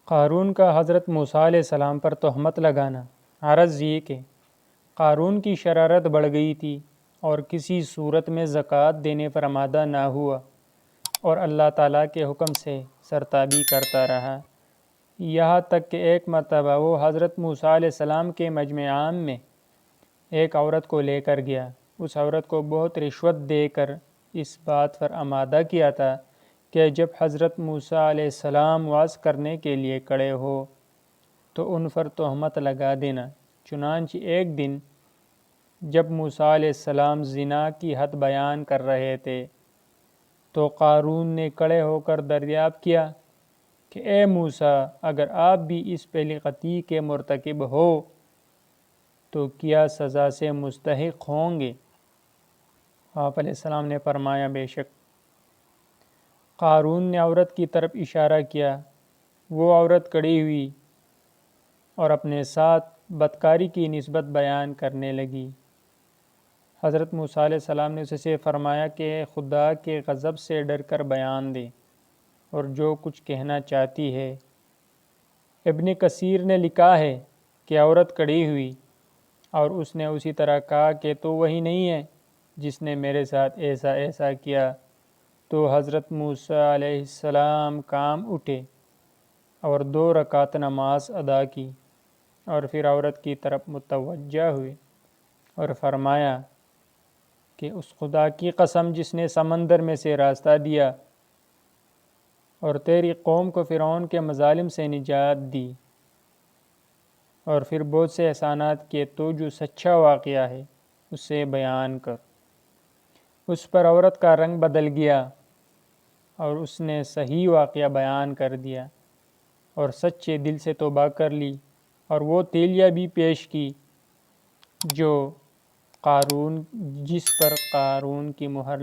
قارون کا حضرت موسیٰ علیہ السلام پر تہمت لگانا۔ عرض یہ کہ قارون کی شرارت بڑھ گئی تھی اور کسی صورت میں زکوٰۃ دینے پر آمادہ نہ ہوا اور اللہ تعالیٰ کے حکم سے سرتابی کرتا رہا، یہاں تک کہ ایک مرتبہ وہ حضرت موسیٰ علیہ السلام کے مجمع عام میں ایک عورت کو لے کر گیا۔ اس عورت کو بہت رشوت دے کر اس بات پر آمادہ کیا تھا کہ جب حضرت موسیٰ علیہ السلام وعظ کرنے کے لیے کھڑے ہو تو ان پر تہمت لگا دینا۔ چنانچہ ایک دن جب موسیٰ علیہ السلام زنا کی حد بیان کر رہے تھے تو قارون نے کھڑے ہو کر دریافت کیا کہ اے موسیٰ، اگر آپ بھی اس پہلی خطیئے کے مرتکب ہو تو کیا سزا سے مستحق ہوں گے؟ آپ علیہ السلام نے فرمایا بے شک۔ قارون نے عورت کی طرف اشارہ کیا۔ وہ عورت کھڑی ہوئی اور اپنے ساتھ بدکاری کی نسبت بیان کرنے لگی۔ حضرت موسیٰ علیہ السلام نے اسے فرمایا کہ خدا کے غضب سے ڈر کر بیان دے اور جو کچھ کہنا چاہتی ہے۔ ابن کثیر نے لکھا ہے کہ عورت کھڑی ہوئی اور اس نے اسی طرح کہا کہ تو وہی نہیں ہے جس نے میرے ساتھ ایسا ایسا کیا۔ تو حضرت موسیٰ علیہ السلام کام اٹھے اور 2 رکعت نماز ادا کی اور پھر عورت کی طرف متوجہ ہوئے اور فرمایا کہ اس خدا کی قسم جس نے سمندر میں سے راستہ دیا اور تیری قوم کو فرعون کے مظالم سے نجات دی اور پھر بہت سے احسانات کیے، تو جو سچا واقعہ ہے اسے بیان کر۔ اس پر عورت کا رنگ بدل گیا اور اس نے صحیح واقعہ بیان کر دیا اور سچے دل سے توبہ کر لی اور وہ تیلیہ بھی پیش کی جس پر قارون کی مہر